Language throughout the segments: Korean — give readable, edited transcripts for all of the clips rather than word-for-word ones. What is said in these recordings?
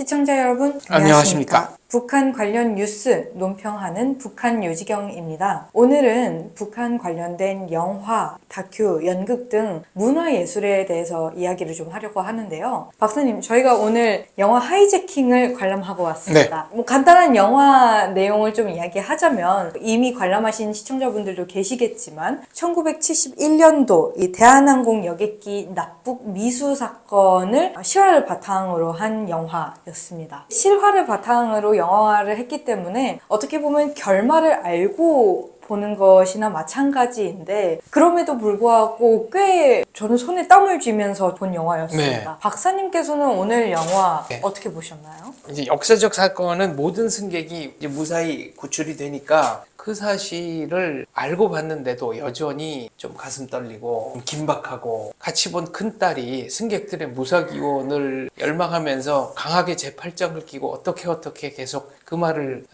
시청자 여러분, 안녕하십니까? 북한 관련 뉴스 논평하는 북한 요지경입니다. 오늘은 북한 관련된 영화, 다큐, 연극 등 문화예술에 대해서 이야기를 좀 하려고 하는데요. 박사님, 저희가 오늘 영화 하이제킹을 관람하고 왔습니다. 간단한 영화 내용을 좀 이야기하자면 이미 관람하신 시청자분들도 계시겠지만 1971년도 이 대한항공 여객기 납북 미수 사건을 실화를 바탕으로 한 영화였습니다. 실화를 바탕으로 영화를 했기 때문에 어떻게 보면 결말을 알고 보는 것이나 마찬가지인데 그럼에도 불구하고 꽤 저는 손에 땀을 쥐면서 본 영화였습니다. 박사님께서는 오늘 영화 어떻게 보셨나요? 이제 역사적 사건은 모든 승객이 이제 무사히 구출이 되니까 그 사실을 알고 봤는데도 여전히 좀 가슴 떨리고 긴박하고 같이 본 큰딸이 승객들의 무사 기원을 열망하면서 강하게 제 팔짱을 끼고 어떻게 계속 그 말을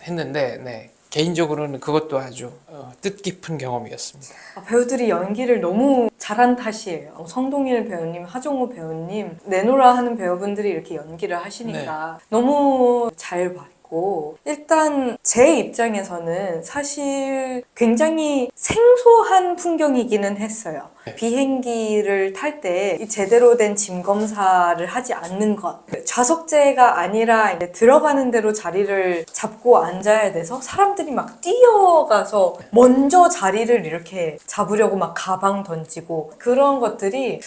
했는데 개인적으로는 그것도 아주 뜻깊은 경험이었습니다. 배우들이 연기를 너무 잘한 탓이에요. 성동일 배우님, 하정우 배우님, 내노라 하는 배우분들이 이렇게 연기를 하시니까 너무 잘 봤고 일단 제 입장에서는 사실 굉장히 생소한 풍경이기는 했어요. 비행기를 탈 때 제대로 된 짐 검사를 하지 않는 것, 좌석제가 아니라 이제 들어가는 대로 자리를 잡고 앉아야 돼서 사람들이 막 뛰어가서 먼저 자리를 이렇게 잡으려고 막 가방 던지고 그런 것들이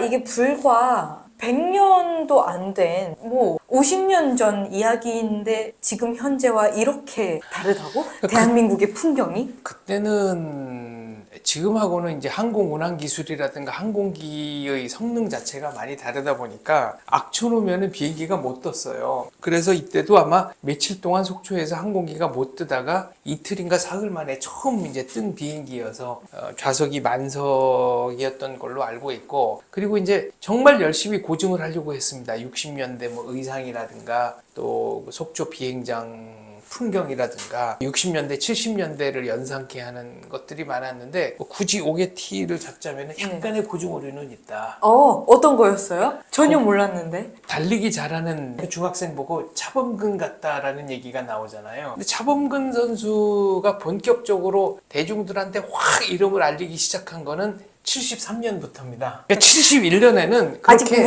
이게 불과 100년도 안 된 50년 전 이야기인데 지금 현재와 이렇게 다르다고? 대한민국의 풍경이? 그때는 지금하고는 이제 항공 운항 기술이라든가 항공기의 성능 자체가 많이 다르다 보니까 악천후면은 비행기가 못 떴어요. 그래서 이때도 아마 며칠 동안 속초에서 항공기가 못 뜨다가 이틀인가 사흘 만에 처음 이제 뜬 비행기여서 좌석이 만석이었던 걸로 알고 있고, 그리고 이제 정말 열심히 고증을 하려고 했습니다. 60년대 의상이라든가 또 속초 비행장 풍경이라든가 60년대, 70년대를 연상케 하는 것들이 많았는데 굳이 오게티를 잡자면 약간의 고증 오류는 있다. 어떤 거였어요? 전혀 몰랐는데. 달리기 잘하는 중학생 보고 차범근 같다라는 얘기가 나오잖아요. 근데 차범근 선수가 본격적으로 대중들한테 확 이름을 알리기 시작한 거는 73년부터입니다. 그러니까 71년에는 아직 그렇게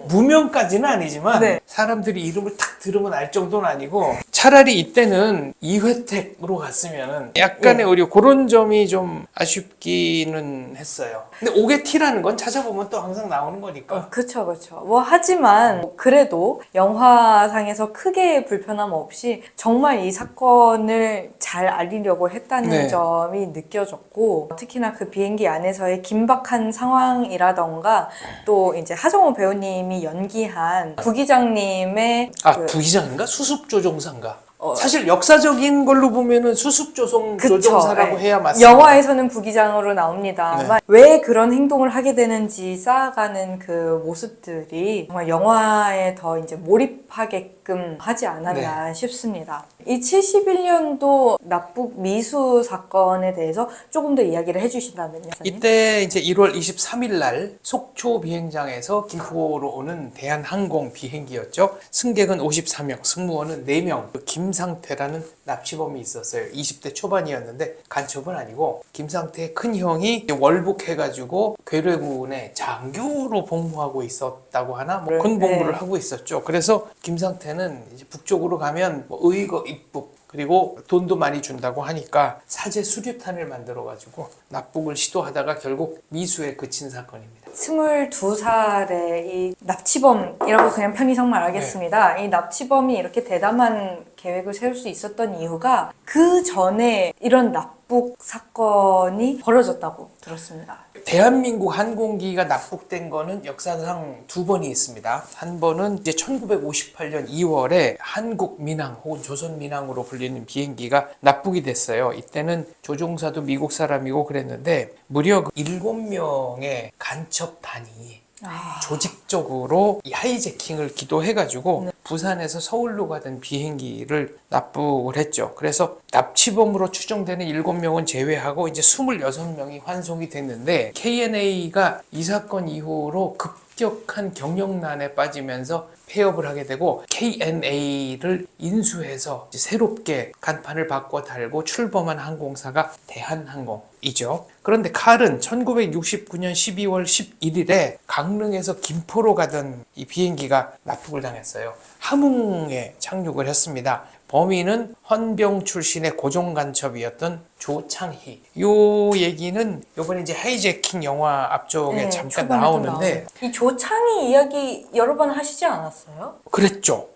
무명까지는 아니지만 사람들이 이름을 탁 들으면 알 정도는 아니고, 차라리 이때는 이회택으로 갔으면 약간의 의료 그런 점이 좀 아쉽기는 했어요. 근데 오게티라는 건 찾아보면 또 항상 나오는 거니까. 그쵸. 하지만 그래도 영화상에서 크게 불편함 없이 정말 이 사건을 잘 알리려고 했다는 점이 느껴졌고, 특히나 그 비행기 안에서의 긴박한 상황이라던가 또 이제 하정우 배우님이 연기한 부기장님의 부기장인가? 수습조종사인가? 사실 역사적인 걸로 보면은 수습조종사라고 해야 맞습니다. 영화에서는 부기장으로 나옵니다만 왜 그런 행동을 하게 되는지 쌓아가는 그 모습들이 정말 영화에 더 이제 몰입하게끔 하지 않았나 싶습니다. 이 71년도 납북 미수 사건에 대해서 조금 더 이야기를 해주신다면요. 이때 이제 1월 23일 날 속초 비행장에서 김포로 오는 대한항공 비행기였죠. 승객은 54명, 승무원은 4명. 김상태라는 납치범이 있었어요. 20대 초반이었는데 간첩은 아니고 김상태의 큰 형이 월북해가지고 괴뢰군에 장교로 복무하고 있었다고 하나 군 복무를 하고 있었죠. 그래서 김상태는 이제 북쪽으로 가면 의거 입북 그리고 돈도 많이 준다고 하니까 사제 수류탄을 만들어가지고 납북을 시도하다가 결국 미수에 그친 사건입니다. 22살의 이 납치범이라고 그냥 편의상 말하겠습니다. 이 납치범이 이렇게 대담한 계획을 세울 수 있었던 이유가 그 전에 이런 납북 사건이 벌어졌다고 들었습니다. 대한민국 항공기가 납북된 거는 역사상 2번이 있습니다. 한 번은 이제 1958년 2월에 한국민항 혹은 조선민항으로 불리는 비행기가 납북이 됐어요. 이때는 조종사도 미국 사람이고 그랬는데 무려 7명의 간첩단이 조직적으로 이 하이제킹을 기도해가지고 부산에서 서울로 가던 비행기를 납북을 했죠. 그래서 납치범으로 추정되는 7명은 제외하고 이제 26명이 환송이 됐는데 KNA가 이 사건 이후로 급격한 경영난에 빠지면서 폐업을 하게 되고 KNA를 인수해서 이제 새롭게 간판을 바꿔 달고 출범한 항공사가 대한항공이죠. 그런데 칼은 1969년 12월 11일에 강릉에서 김포로 가던 이 비행기가 납북을 당했어요. 함흥에 착륙을 했습니다. 범인은 헌병 출신의 고종간첩이었던 조창희. 요 얘기는 요번에 이제 하이제킹 영화 앞쪽에 네, 잠깐 초반에 또 나오는데 나오죠. 이 조창희 이야기 여러 번 하시지 않았어요? 그랬죠.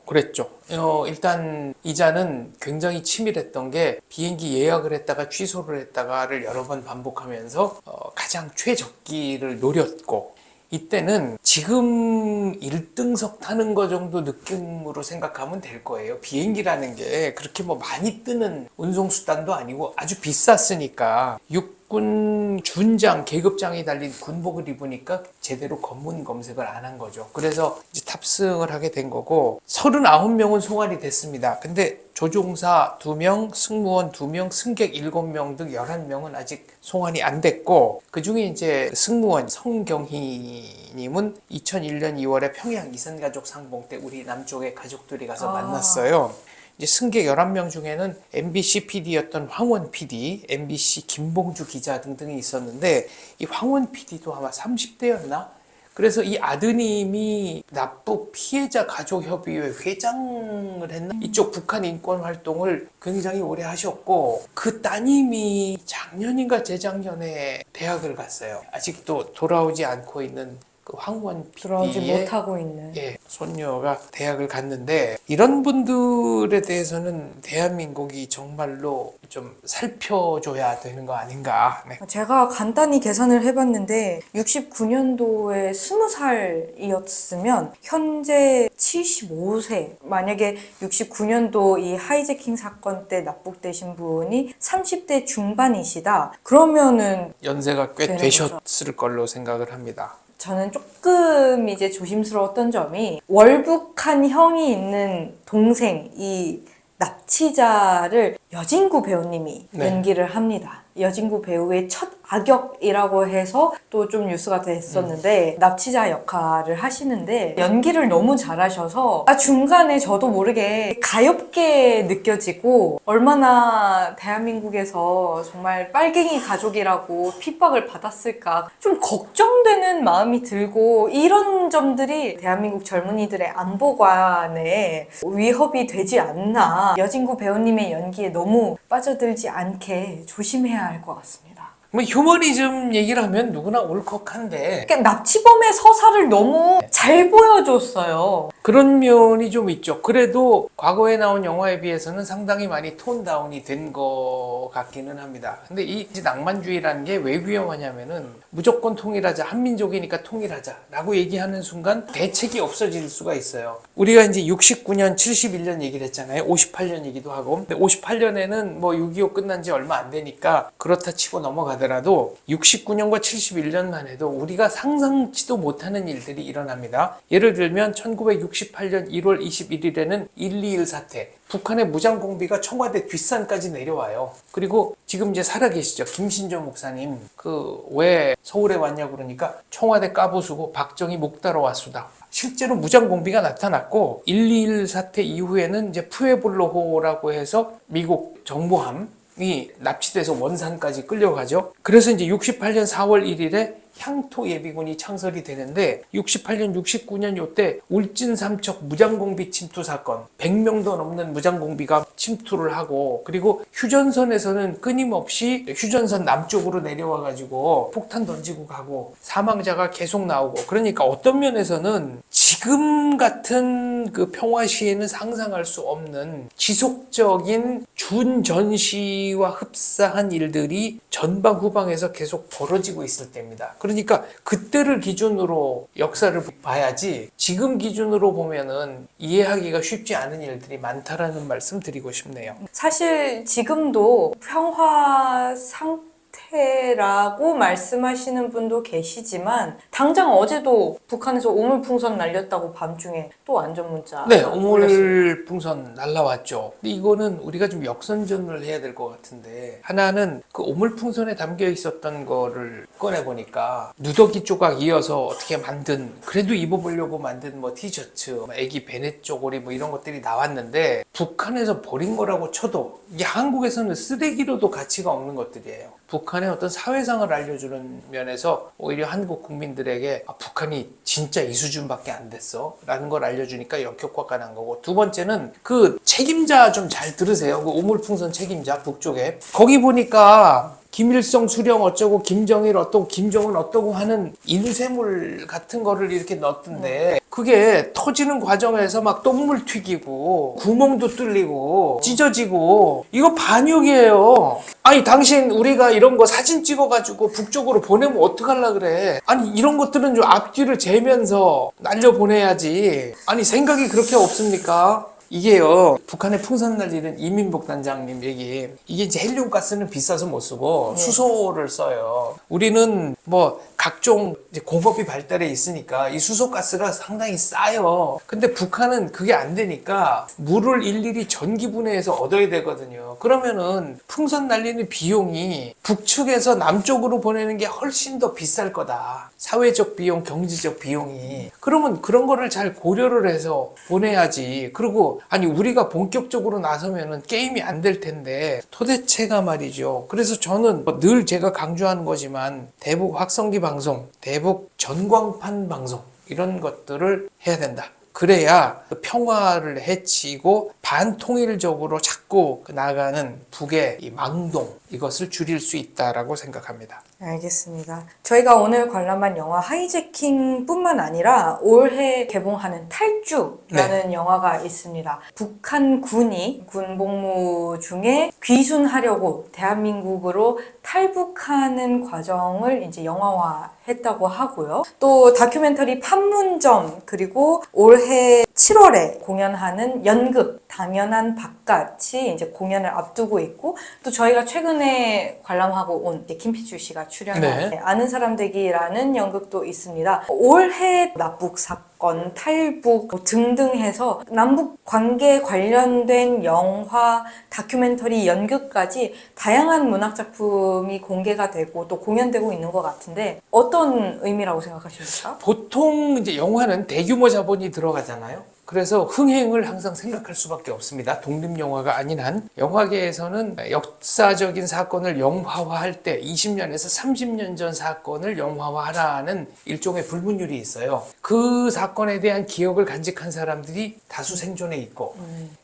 일단 이자는 굉장히 치밀했던 게 비행기 예약을 했다가 취소를 했다가를 여러 번 반복하면서 가장 최적기를 노렸고, 이때는 지금 1등석 타는 거 정도 느낌으로 생각하면 될 거예요. 비행기라는 게 그렇게 뭐 많이 뜨는 운송수단도 아니고 아주 비쌌으니까 육군 준장, 계급장이 달린 군복을 입으니까 제대로 검문 검색을 안 한 거죠. 그래서 이제 탑승을 하게 된 거고 39명은 송환이 됐습니다. 근데 조종사 2명, 승무원 2명, 승객 7명 등 11명은 아직 송환이 안 됐고, 그 중에 이제 승무원 성경희님은 2001년 2월에 평양 이산가족 상봉 때 우리 남쪽의 가족들이 가서 만났어요. 이제 승객 11명 중에는 MBC PD였던 황원 PD, MBC 김봉주 기자 등등이 있었는데, 이 황원 PD도 아마 30대였나? 그래서 이 아드님이 납북 피해자 가족협의회 회장을 했나? 이쪽 북한 인권 활동을 굉장히 오래 하셨고, 그 따님이 작년인가 재작년에 대학을 갔어요. 아직도 돌아오지 않고 있는 그 황원 들어오지 PD의 못하고 있는. 손녀가 대학을 갔는데, 이런 분들에 대해서는 대한민국이 정말로 좀 살펴줘야 되는 거 아닌가. 네. 제가 간단히 계산을 해봤는데 69년도에 20살이었으면 현재 75세. 만약에 69년도 이 하이제킹 사건 때 납북되신 분이 30대 중반이시다. 그러면은 연세가 꽤 되는 되셨을 걸로 생각을 합니다. 저는 조금 이제 조심스러웠던 점이 월북한 형이 있는 동생, 이 납치자를 여진구 배우님이 네. 연기를 합니다. 여진구 배우의 첫 악역이라고 해서 또 좀 뉴스가 됐었는데 납치자 역할을 하시는데 연기를 너무 잘하셔서 중간에 저도 모르게 가엾게 느껴지고, 얼마나 대한민국에서 정말 빨갱이 가족이라고 핍박을 받았을까 좀 걱정되는 마음이 들고, 이런 점들이 대한민국 젊은이들의 안보관에 위협이 되지 않나. 여진구 배우님의 연기에 너무 빠져들지 않게 조심해야 할 것 같습니다. 뭐 휴머니즘 얘기를 하면 누구나 울컥한데 그러니까 납치범의 서사를 너무 잘 보여줬어요. 그런 면이 좀 있죠. 그래도 과거에 나온 영화에 비해서는 상당히 많이 톤 다운이 된 것 같기는 합니다. 근데 이 낭만주의라는 게 왜 위험하냐면은 무조건 통일하자, 한민족이니까 통일하자라고 얘기하는 순간 대책이 없어질 수가 있어요. 우리가 이제 69년, 71년 얘기를 했잖아요. 58년 얘기도 하고. 근데 58년에는 뭐 6.25 끝난 지 얼마 안 되니까 그렇다 치고 넘어가더라도 69년과 71년만 해도 우리가 상상치도 못하는 일들이 일어납니다. 예를 들면 1968년 1월 21일에는 121 사태. 북한의 무장공비가 청와대 뒷산까지 내려와요. 그리고 지금 이제 살아계시죠. 김신조 목사님. 왜 서울에 왔냐고 그러니까 청와대 까부수고 박정희 목 따러 왔수다. 실제로 무장공비가 나타났고 121 사태 이후에는 이제 푸에블로호라고 해서 미국 정보함이 납치돼서 원산까지 끌려가죠. 그래서 이제 68년 4월 1일에 향토 예비군이 창설이 되는데 68년, 69년 요때 울진 삼척 무장공비 침투 사건 100명도 넘는 무장공비가 침투를 하고, 그리고 휴전선에서는 끊임없이 휴전선 남쪽으로 내려와 가지고 폭탄 던지고 가고 사망자가 계속 나오고, 그러니까 어떤 면에서는 지금 같은 그 평화 시에는 상상할 수 없는 지속적인 준전시와 흡사한 일들이 전방 후방에서 계속 벌어지고 있을 때입니다. 그러니까 그때를 기준으로 역사를 봐야지 지금 기준으로 보면은 이해하기가 쉽지 않은 일들이 많다라는 말씀 드리고 싶네요. 사실 지금도 평화 사태라고 말씀하시는 분도 계시지만 당장 어제도 북한에서 오물풍선 날렸다고 밤중에 또 안전 문자 네, 올렸어요. 오물풍선 날라왔죠. 근데 이거는 우리가 좀 역선전을 해야 될 것 같은데, 하나는 그 오물풍선에 담겨 있었던 거를 꺼내보니까 누더기 조각 이어서 어떻게 만든, 그래도 입어보려고 만든 뭐 티셔츠, 애기 베넷 쪼고리 뭐 이런 것들이 나왔는데, 북한에서 버린 거라고 쳐도 이게 한국에서는 쓰레기로도 가치가 없는 것들이에요. 북한의 어떤 사회상을 알려주는 면에서 오히려 한국 국민들에게 북한이 진짜 이 수준밖에 안 됐어 라는 걸 알려주니까 역효과가 난 거고, 두 번째는 그 책임자 좀 잘 들으세요. 그 오물풍선 책임자 북쪽에 거기 보니까 김일성 수령 어쩌고 김정일 어떠고 김정은 어떠고 하는 인쇄물 같은 거를 이렇게 넣었던데, 그게 터지는 과정에서 막 똥물 튀기고 구멍도 뚫리고 찢어지고 이거 반역이에요. 아니 당신 우리가 이런 거 사진 찍어가지고 북쪽으로 보내면 어떡하려 그래. 아니 이런 것들은 좀 앞뒤를 재면서 날려보내야지. 아니 생각이 그렇게 없습니까? 이게요, 북한에 풍선 날리는 이민복 단장님 얘기, 이게 이제 헬륨가스는 비싸서 못 쓰고 수소를 써요. 우리는 뭐 각종 이제 공업이 발달해 있으니까 이 수소가스가 상당히 싸요. 근데 북한은 그게 안 되니까 물을 일일이 전기분해해서 얻어야 되거든요. 그러면은 풍선 날리는 비용이 북측에서 남쪽으로 보내는 게 훨씬 더 비쌀 거다. 사회적 비용, 경제적 비용이. 그러면 그런 거를 잘 고려를 해서 보내야지. 그리고 아니 우리가 본격적으로 나서면은 게임이 안 될 텐데 도대체가 말이죠. 그래서 저는 늘 제가 강조하는 거지만 대북 확성기 방송, 대북 전광판 방송 이런 것들을 해야 된다. 그래야 평화를 해치고 반통일적으로 자꾸 나가는 북의 이 망동, 이것을 줄일 수 있다라고 생각합니다. 알겠습니다. 저희가 오늘 관람한 영화 하이제킹뿐만 아니라 올해 개봉하는 탈주라는 영화가 있습니다. 북한 군이 군복무 중에 귀순하려고 대한민국으로 탈북하는 과정을 이제 영화화했다고 하고요. 또 다큐멘터리 판문점, 그리고 올해 7월에 공연하는 연극 당연한 밥같이 이제 공연을 앞두고 있고, 또 저희가 최근에 관람하고 온 김필주 씨가 출연한 아는 사람 되기라는 연극도 있습니다. 올해 납북 사건, 탈북 등등 해서 남북 관계 관련된 영화, 다큐멘터리, 연극까지 다양한 문학 작품이 공개가 되고 또 공연되고 있는 것 같은데 어떤 의미라고 생각하십니까? 보통 이제 영화는 대규모 자본이 들어가잖아요. 그래서 흥행을 항상 생각할 수밖에 없습니다. 독립영화가 아닌 한. 영화계에서는 역사적인 사건을 영화화할 때 20년에서 30년 전 사건을 영화화하라는 일종의 불문율이 있어요. 그 사건에 대한 기억을 간직한 사람들이 다수 생존해 있고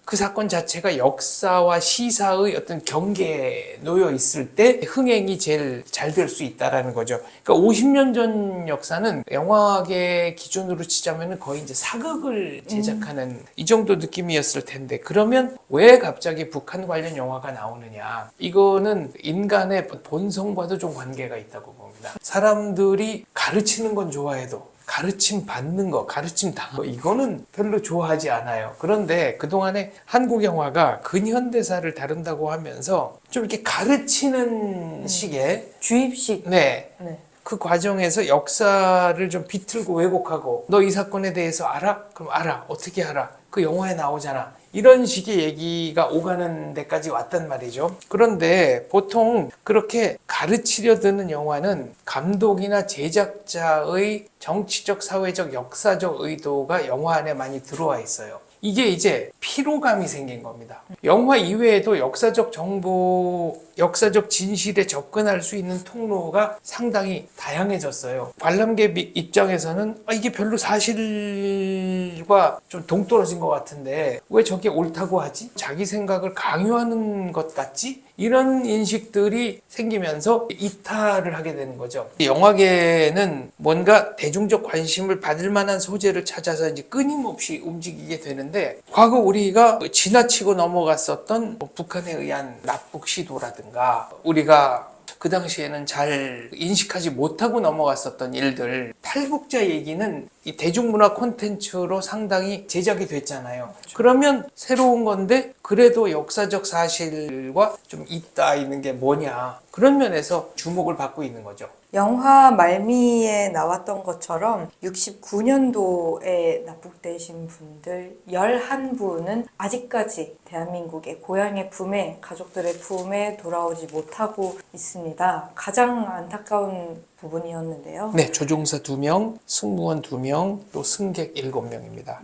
그 사건 자체가 역사와 시사의 어떤 경계에 놓여 있을 때 흥행이 제일 잘 될 수 있다라는 거죠. 그러니까 50년 전 역사는 영화계 기준으로 치자면 거의 이제 사극을 제작하는 이 정도 느낌이었을 텐데, 그러면 왜 갑자기 북한 관련 영화가 나오느냐? 이거는 인간의 본성과도 좀 관계가 있다고 봅니다. 사람들이 가르치는 건 좋아해도 가르침 받는 거, 가르침 당하는 거, 이거는 별로 좋아하지 않아요. 그런데 그동안에 한국 영화가 근현대사를 다룬다고 하면서 좀 이렇게 가르치는 식의 주입식. 네. 그 과정에서 역사를 좀 비틀고 왜곡하고, 너 이 사건에 대해서 알아? 그럼 알아. 어떻게 알아? 그 영화에 나오잖아. 이런 식의 얘기가 오가는 데까지 왔단 말이죠. 그런데 보통 그렇게 가르치려 드는 영화는 감독이나 제작자의 정치적, 사회적, 역사적 의도가 영화 안에 많이 들어와 있어요. 이게 이제 피로감이 생긴 겁니다. 영화 이외에도 역사적 정보, 역사적 진실에 접근할 수 있는 통로가 상당히 다양해졌어요. 관람객 입장에서는 이게 별로 사실과 좀 동떨어진 것 같은데 왜 저게 옳다고 하지? 자기 생각을 강요하는 것 같지? 이런 인식들이 생기면서 이탈을 하게 되는 거죠. 영화계는 뭔가 대중적 관심을 받을 만한 소재를 찾아서 이제 끊임없이 움직이게 되는데, 과거 우리가 지나치고 넘어갔었던 북한에 의한 납북 시도라든가, 우리가 그 당시에는 잘 인식하지 못하고 넘어갔었던 일들, 탈북자 얘기는 이 대중문화 콘텐츠로 상당히 제작이 됐잖아요. 그러면 새로운 건데 그래도 역사적 사실과 좀 있다 있는 게 뭐냐, 그런 면에서 주목을 받고 있는 거죠. 영화 말미에 나왔던 것처럼 69년도에 납북되신 분들 11분은 아직까지 대한민국의 고향의 품에, 가족들의 품에 돌아오지 못하고 있습니다. 가장 안타까운 부분이었는데요. 네, 조종사 2명, 승무원 2명, 또 승객 7명입니다.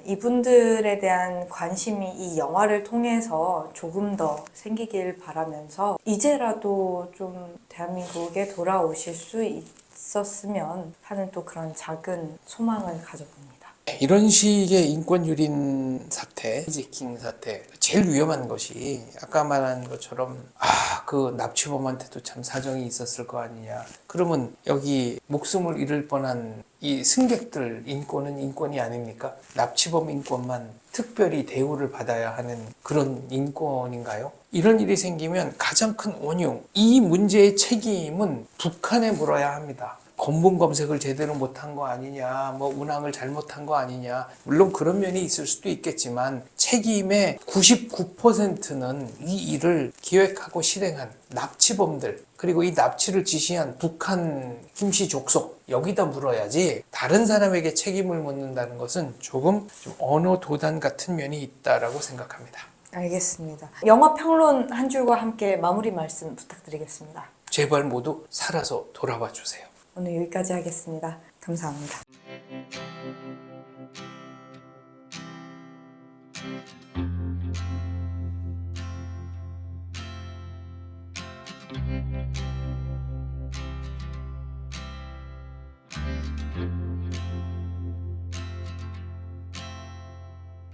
이분들에 대한 관심이 이 영화를 통해서 조금 더 생기길 바라면서 이제라도 좀 대한민국에 돌아오실 수 있었으면 하는 또 그런 작은 소망을 가져봅니다. 이런 식의 인권 유린 사태, 히지킹 사태, 제일 위험한 것이 아까 말한 것처럼 그 납치범한테도 참 사정이 있었을 거 아니냐. 그러면 여기 목숨을 잃을 뻔한 이 승객들 인권은 인권이 아닙니까? 납치범 인권만 특별히 대우를 받아야 하는 그런 인권인가요? 이런 일이 생기면 가장 큰 원흉, 이 문제의 책임은 북한에 물어야 합니다. 건분 검색을 제대로 못한 거 아니냐, 뭐 운항을 잘못한 거 아니냐, 물론 그런 면이 있을 수도 있겠지만 책임의 99%는 이 일을 기획하고 실행한 납치범들, 그리고 이 납치를 지시한 북한 김씨 족속, 여기다 물어야지 다른 사람에게 책임을 묻는다는 것은 조금 좀 언어 도단 같은 면이 있다라고 생각합니다. 알겠습니다. 영화 평론 한 줄과 함께 마무리 말씀 부탁드리겠습니다. 제발 모두 살아서 돌아와 주세요. 오늘 여기까지 하겠습니다. 감사합니다.